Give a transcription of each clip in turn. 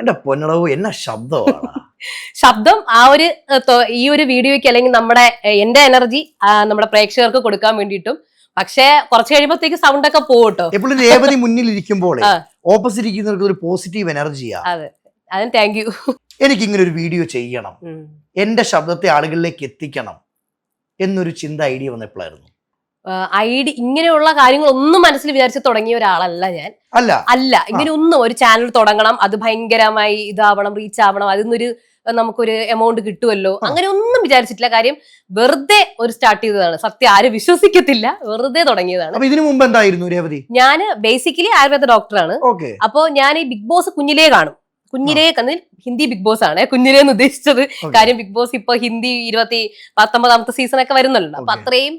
എന്റെ പൊന്നടവു എന്നാ ശബ്ദമാണ്. ശബ്ദം ഈ ഒരു വീഡിയോയ്ക്ക് അല്ലെങ്കിൽ എന്റെ എനർജി നമ്മുടെ പ്രേക്ഷകർക്ക് കൊടുക്കാൻ വേണ്ടിയിട്ടും. പക്ഷെ കുറച്ച് കഴിയുമ്പോഴത്തേക്ക് സൗണ്ട് ഒക്കെ പോകട്ടോ. എപ്പോഴും രേവതി മുന്നിൽ ഇരിക്കുമ്പോൾ ഓപ്പോസിറ്റ് ഇരിക്കുന്നവർക്ക് ഒരു പോസിറ്റീവ് എനർജിയാ. അതെ, അതിന് താങ്ക് യു. എനിക്ക് ഇങ്ങനെ ഒരു വീഡിയോ ചെയ്യണം, എന്റെ ശബ്ദത്തെ ആളുകളിലേക്ക് എത്തിക്കണം എന്നൊരു ചിന്ത ഐഡിയ വന്നപ്പോഴായിരുന്നു. ഇങ്ങനെയുള്ള കാര്യങ്ങളൊന്നും മനസ്സിൽ വിചാരിച്ച് തുടങ്ങിയ ഒരാളല്ല ഞാൻ. അല്ല ഇങ്ങനെ ഒന്നും ഒരു ചാനൽ തുടങ്ങണം, അത് ഭയങ്കരമായി ഇതാവണം, റീച്ച് ആവണം, അതിന്നൊരു നമുക്കൊരു എമൗണ്ട് കിട്ടുമല്ലോ, അങ്ങനെ ഒന്നും വിചാരിച്ചിട്ടില്ല. കാര്യം വെറുതെ ഒരു സ്റ്റാർട്ട് ചെയ്തതാണ്. സത്യം ആരും വിശ്വസിക്കത്തില്ല, വെറുതെ തുടങ്ങിയതാണ്. ഇതിനു മുമ്പ് എന്തായിരുന്നു രേവതി? ഞാൻ ബേസിക്കലി ആയുർവേദ ഡോക്ടറാണ്. അപ്പോ ഞാൻ ഈ ബിഗ് ബോസ് കുഞ്ഞിലേ കാണും. കുഞ്ഞിലേ ഹിന്ദി ബിഗ് ബോസ് ആണ് കുഞ്ഞിലേന്ന് ഉദ്ദേശിച്ചത്. കാര്യം ബിഗ് ബോസ് ഇപ്പൊ ഹിന്ദി 19ാമത്തെ സീസൺ ഒക്കെ വരുന്നുണ്ട്. അപ്പൊ അത്രയും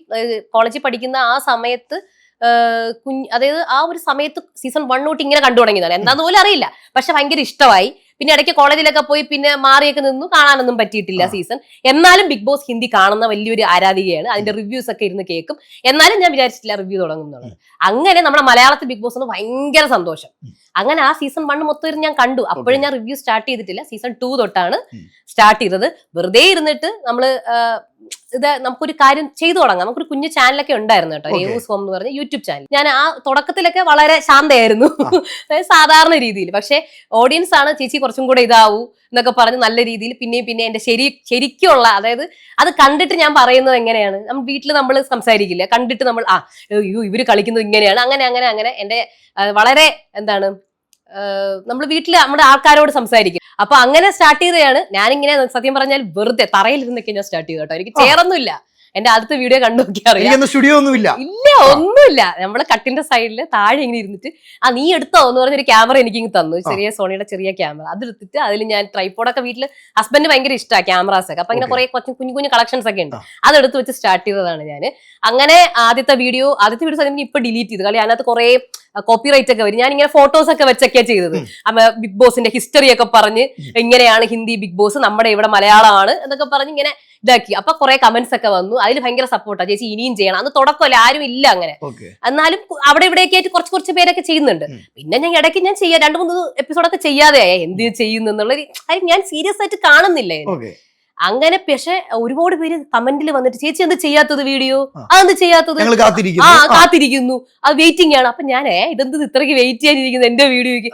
കോളേജിൽ പഠിക്കുന്ന ആ സമയത്ത് അതായത് ആ ഒരു സമയത്ത് സീസൺ 1 തൊട്ട് ഇങ്ങനെ കണ്ടു തുടങ്ങിയതാണ്. എന്താന്ന് പോലും അറിയില്ല, പക്ഷെ ഭയങ്കര ഇഷ്ടമായി. പിന്നെ ഇടയ്ക്ക് കോളേജിലൊക്കെ പോയി പിന്നെ മാറിയൊക്കെ നിന്നു, കാണാനൊന്നും പറ്റിയിട്ടില്ല സീസൺ. എന്നാലും ബിഗ് ബോസ് ഹിന്ദി കാണുന്ന വലിയൊരു ആരാധികയാണ്. അതിന്റെ റിവ്യൂസ് ഒക്കെ ഇരുന്ന് കേൾക്കും. എന്നാലും ഞാൻ വിചാരിച്ചിട്ടില്ല റിവ്യൂ തുടങ്ങുന്നുള്ളത്. അങ്ങനെ നമ്മുടെ മലയാളത്തിൽ ബിഗ് ബോസ് ഭയങ്കര സന്തോഷം. അങ്ങനെ ആ സീസൺ 1 മൊത്തം ഞാൻ കണ്ടു. അപ്പോഴും ഞാൻ റിവ്യൂ സ്റ്റാർട്ട് ചെയ്തിട്ടില്ല. സീസൺ 2 തൊട്ടാണ് സ്റ്റാർട്ട് ചെയ്തത്. വെറുതെ ഇരുന്നിട്ട് നമുക്കൊരു കാര്യം ചെയ്തു തുടങ്ങാം. നമുക്കൊരു കുഞ്ഞു ചാനലൊക്കെ ഉണ്ടായിരുന്നു കേട്ടോ, രേവൂസ് ഹോം എന്ന് പറഞ്ഞ യൂട്യൂബ് ചാനൽ. ഞാൻ ആ തുടക്കത്തിലൊക്കെ വളരെ ശാന്തയായിരുന്നു, സാധാരണ രീതിയിൽ. പക്ഷെ ഓഡിയൻസ് ആണ് ചേച്ചി കുറച്ചും കൂടെ ഇതാവൂ എന്നൊക്കെ പറഞ്ഞ് നല്ല രീതിയിൽ പിന്നെ എന്റെ ശരിക്കുള്ള, അതായത് അത് കണ്ടിട്ട് ഞാൻ പറയുന്നത് എങ്ങനെയാണ്, വീട്ടിൽ നമ്മൾ സംസാരിക്കില്ല, കണ്ടിട്ട് നമ്മൾ ഇവര് കളിക്കുന്നത് ഇങ്ങനെയാണ്, അങ്ങനെ എന്റെ വളരെ നമ്മൾ വീട്ടിൽ നമ്മുടെ ആൾക്കാരോട് സംസാരിക്കും. അപ്പൊ അങ്ങനെ സ്റ്റാർട്ട് ചെയ്തതാണ്. ഞാനിങ്ങനെ സത്യം പറഞ്ഞാൽ വെറുതെ തറയിലിരുന്നൊക്കെ ഞാൻ സ്റ്റാർട്ട് ചെയ്തു കേട്ടോ. എനിക്ക് ചേർന്നില്ല. എന്റെ അടുത്ത വീഡിയോ കണ്ടു നോക്കിയാൽ അറിയാം, സ്റ്റുഡിയോ ഒന്നുമില്ല, ഒന്നുമില്ല. നമ്മള് കട്ടിന്റെ സൈഡില് താഴെ ഇങ്ങനെ ഇരുന്നിട്ട് നീ എടുത്തോ എന്ന് പറഞ്ഞൊരു ക്യാമറ എനിക്ക് തന്നു, ചെറിയ സോണിയുടെ ചെറിയ ക്യാമറ. അതെടുത്തിട്ട് അതിൽ ഞാൻ ട്രൈപോഡൊക്കെ വീട്ടില് ഹസ്ബൻഡ് ഭയങ്കര ഇഷ്ടമാണ് ക്യാമറാസ് ഒക്കെ. അപ്പൊ ഇങ്ങനെ കുറെ കുഞ്ഞു കളക്ഷൻസ് ഒക്കെ ഉണ്ട്. അതെടുത്ത് വെച്ച് സ്റ്റാർട്ട് ചെയ്തതാണ് ഞാൻ. അങ്ങനെ ആദ്യത്തെ വീഡിയോ ഇപ്പൊ ഡിലീറ്റ് ചെയ്തു. കാരണം അതിനകത്ത് കുറെ കോപ്പിറൈറ്റ് ഒക്കെ വരും. ഞാൻ ഇങ്ങനെ ഫോട്ടോസ് ഒക്കെ വെച്ചൊക്കെയാണ് ചെയ്തത്. ബിഗ് ബോസിന്റെ ഹിസ്റ്ററി ഒക്കെ പറഞ്ഞ് ഇങ്ങനെയാണ് ഹിന്ദി ബിഗ് ബോസ്, നമ്മുടെ ഇവിടെ മലയാളമാണ് എന്നൊക്കെ പറഞ്ഞ് ഇങ്ങനെ ഇതാക്കി. അപ്പൊ കുറെ കമന്റ്സ് ഒക്കെ വന്നു. അതിൽ ഭയങ്കര സപ്പോർട്ടാ, ചേച്ചി ഇനിയും ചെയ്യണം. അന്ന് തുടക്കമല്ല, ആരും ഇല്ല അങ്ങനെ. എന്നാലും അവിടെ ഇവിടെയൊക്കെ ആയിട്ട് കുറച്ച് പേരൊക്കെ ചെയ്യുന്നുണ്ട്. പിന്നെ ഞാൻ ഇടയ്ക്ക് ഞാൻ 2-3 എപ്പിസോഡൊക്കെ ചെയ്യാതെ എന്ത് ചെയ്യുന്നു എന്നുള്ള ഞാൻ സീരിയസ് ആയിട്ട് കാണുന്നില്ല. അങ്ങനെ പക്ഷെ ഒരുപാട് പേര് കമന്റിൽ വന്നിട്ട് ചേച്ചി എന്ത് ചെയ്യാത്തത് വീഡിയോ, അതെന്ത് ചെയ്യാത്തത്, കാത്തിരിക്കുന്നു, അത് വെയിറ്റിംഗ് ആണ്. അപ്പൊ ഞാൻ ഇതെന്ത് ഇത്രയ്ക്ക് വെയിറ്റ് ചെയ്യാനിരിക്കുന്നത് എന്റെ വീഡിയോയ്ക്ക്,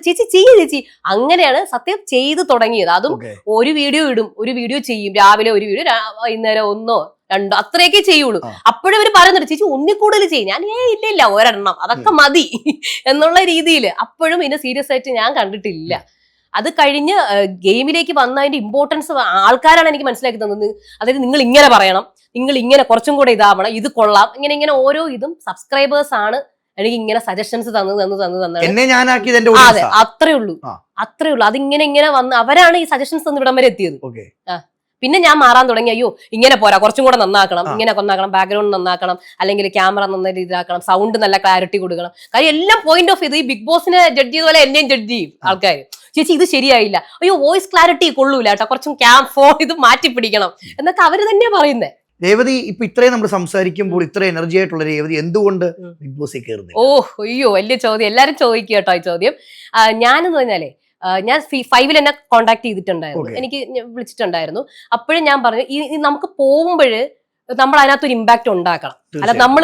ചേച്ചി ചേച്ചി. അങ്ങനെയാണ് സത്യം ചെയ്ത് തുടങ്ങിയത്. അതും ഒരു വീഡിയോ ഇടും, ഒരു വീഡിയോ ചെയ്യും, രാവിലെ ഒരു വീഡിയോ, വൈകുന്നേരം 1 2 അത്രയൊക്കെ ചെയ്യുള്ളൂ. അപ്പോഴും അവര് പറയുന്നുണ്ട് ചേച്ചി ഒന്നിൽ കൂടുതൽ ചെയ്യും. ഞാൻ ഇല്ല ഒരെണ്ണം അതൊക്കെ മതി എന്നുള്ള രീതിയിൽ. അപ്പോഴും ഇതിനെ സീരിയസ് ആയിട്ട് ഞാൻ കണ്ടിട്ടില്ല. അത് കഴിഞ്ഞ് ഗെയിമിലേക്ക് വന്നതിന്റെ ഇമ്പോർട്ടൻസ് ആൾക്കാരാണ് എനിക്ക് മനസ്സിലാക്കി തന്നത്. അതായത് നിങ്ങൾ ഇങ്ങനെ പറയണം, നിങ്ങൾ ഇങ്ങനെ കുറച്ചും കൂടെ ഇതാവണം, ഇത് കൊള്ളാം, ഇങ്ങനെ ഓരോ ഇതും സബ്സ്ക്രൈബേഴ്സ് ആണ് എനിക്ക് ഇങ്ങനെ സജഷൻസ് തന്നത്. അതെ, അത്രേ ഉള്ളൂ. അതിങ്ങനെ വന്ന് അവരാണ് ഈ സജഷൻസ് തന്ന് ഇവിടം വരെ എത്തിയത്. പിന്നെ ഞാൻ മാറാൻ തുടങ്ങി. അയ്യോ ഇങ്ങനെ പോരാ, കുറച്ചും കൂടെ നന്നാക്കണം, ഇങ്ങനെ നന്നാക്കണം, ബാക്ക്ഗ്രൗണ്ട് നന്നാക്കണം, അല്ലെങ്കിൽ ക്യാമറ നല്ല രീതിയിലാക്കണം, സൗണ്ട് നല്ല ക്ലാരിറ്റി കൊടുക്കണം. കാര്യം എല്ലാം പോയിന്റ് ഓഫ് ഇത് ഈ ബിഗ് ബോസിനെ ജഡ്ജ് ചെയ്ത പോലെ എന്നെയും ജഡ്ജ് ചെയ്യും ആൾക്കാർ. ചേച്ചി ഇത് ശരിയായില്ല, അയ്യോ വോയിസ് ക്ലാരിറ്റി കൊള്ളൂല കേട്ടോ, കുറച്ചും ഫോൺ ഇത് മാറ്റി പിടിക്കണം എന്നൊക്കെ അവര് തന്നെ പറയുന്നത്. രേവതി ഇപ്പൊ ഇത്രയും നമ്മൾ സംസാരിക്കുമ്പോൾ ഇത്ര എനർജി ആയിട്ടുള്ള രേവതി എന്തുകൊണ്ട് ബിഗ് ബോസിൽ കയറുന്നില്ല? അയ്യോ വലിയ ചോദ്യം, എല്ലാരും ചോദിക്കുക കേട്ടോ ഈ ചോദ്യം. ഞാനെന്ന് പറഞ്ഞാലേ ഞാൻ 5-ൽ എന്നെ കോണ്ടാക്ട് ചെയ്തിട്ടുണ്ടായിരുന്നു, എനിക്ക് വിളിച്ചിട്ടുണ്ടായിരുന്നു. അപ്പോഴും ഞാൻ പറഞ്ഞു നമുക്ക് പോകുമ്പോഴ് നമ്മൾ അതിനകത്തൊരു ഇമ്പാക്ട് ഉണ്ടാക്കണം. അല്ല നമ്മൾ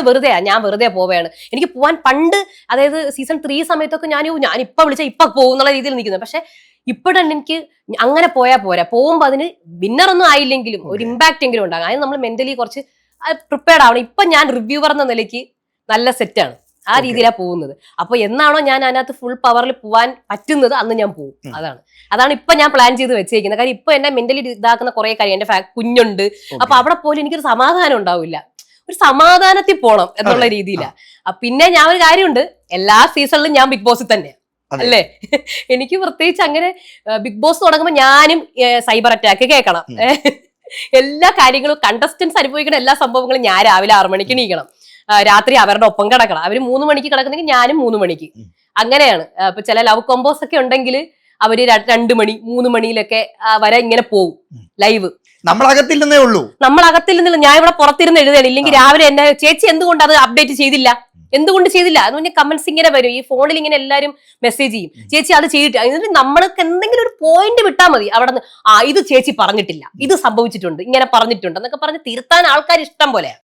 ഞാൻ വെറുതെ പോവുകയാണ്. എനിക്ക് പോവാൻ പണ്ട്, അതായത് സീസൺ 3 സമയത്തൊക്കെ ഞാൻ ഇപ്പൊ വിളിച്ചാൽ ഇപ്പൊ പോകുന്നുള്ള രീതിയിൽ നിൽക്കുന്നത്. പക്ഷെ ഇപ്പോഴാണ് എനിക്ക് അങ്ങനെ പോയാൽ പോരാ, പോകുമ്പോ അതിന് വിന്നറൊന്നും ആയില്ലെങ്കിലും ഒരു ഇമ്പാക്ട് എങ്കിലും ഉണ്ടാകും. അതിന് നമ്മൾ മെന്റലി കുറച്ച് പ്രിപ്പയർഡ് ആവണം. ഇപ്പൊ ഞാൻ റിവ്യൂവർ എന്ന നിലയ്ക്ക് നല്ല സെറ്റാണ്, ആ രീതിയിലാണ് പോകുന്നത്. അപ്പൊ എന്നാണോ ഞാൻ അതിനകത്ത് ഫുൾ പവറിൽ പോവാൻ പറ്റുന്നത് അന്ന് ഞാൻ പോകും. അതാണ് ഇപ്പൊ ഞാൻ പ്ലാൻ ചെയ്ത് വെച്ചേക്കുന്നത്. കാര്യം ഇപ്പൊ എന്നെ മെന്റലി ഇതാക്കുന്ന കുറെ കാര്യം, എന്റെ കുഞ്ഞുണ്ട്. അപ്പൊ അവിടെ പോലും എനിക്കൊരു സമാധാനം ഉണ്ടാവില്ല, ഒരു സമാധാനത്തിൽ പോണം എന്നുള്ള രീതിയിലാണ്. പിന്നെ ഞാൻ ഒരു കാര്യമുണ്ട്, എല്ലാ സീസണിലും ഞാൻ ബിഗ് ബോസിൽ തന്നെ അല്ലേ. എനിക്ക് പ്രത്യേകിച്ച് അങ്ങനെ ബിഗ് ബോസ് തുടങ്ങുമ്പോൾ ഞാനും സൈബർ അറ്റാക്ക് കേൾക്കണം, എല്ലാ കാര്യങ്ങളും കണ്ടസ്റ്റൻസ് അനുഭവിക്കുന്ന എല്ലാ സംഭവങ്ങളും ഞാൻ രാവിലെ 6 മണിക്ക് എണീക്കണം, രാത്രി അവരുടെ ഒപ്പം കിടക്കണം. അവര് 3 മണിക്ക് കിടക്കുന്നെങ്കിൽ ഞാനും 3 മണിക്ക്. അങ്ങനെയാണ്. ഇപ്പൊ ചില ലവ് കോമ്പോസ് ഒക്കെ ഉണ്ടെങ്കിൽ അവര് 2 മണി 3 മണിയിലൊക്കെ വരെ ഇങ്ങനെ പോകും ലൈവ്. നമ്മളകത്തിൽ നിന്നേ ഉള്ളൂ. ഞാൻ ഇവിടെ പുറത്തിരുന്ന് എഴുതണം. ഇല്ലെങ്കിൽ രാവിലെ എന്നെ ചേച്ചി എന്തുകൊണ്ട് അത് അപ്ഡേറ്റ് ചെയ്തില്ല, എന്തുകൊണ്ട് ചെയ്തില്ല എന്ന് പറഞ്ഞാൽ കമന്റ്സ് ഇങ്ങനെ വരും, ഈ ഫോണിൽ ഇങ്ങനെ എല്ലാരും മെസ്സേജ് ചെയ്യും, ചേച്ചി അത് ചെയ്തിട്ട്. എന്നിട്ട് നമ്മൾക്ക് എന്തെങ്കിലും ഒരു പോയിന്റ് വിട്ടാൽ മതി അവിടെ നിന്ന്, ഇത് ചേച്ചി പറഞ്ഞിട്ടില്ല, ഇത് സംഭവിച്ചിട്ടുണ്ട്, ഇങ്ങനെ പറഞ്ഞിട്ടുണ്ട് എന്നൊക്കെ പറഞ്ഞ് തിരുത്താൻ ആൾക്കാർ ഇഷ്ടം പോലെ.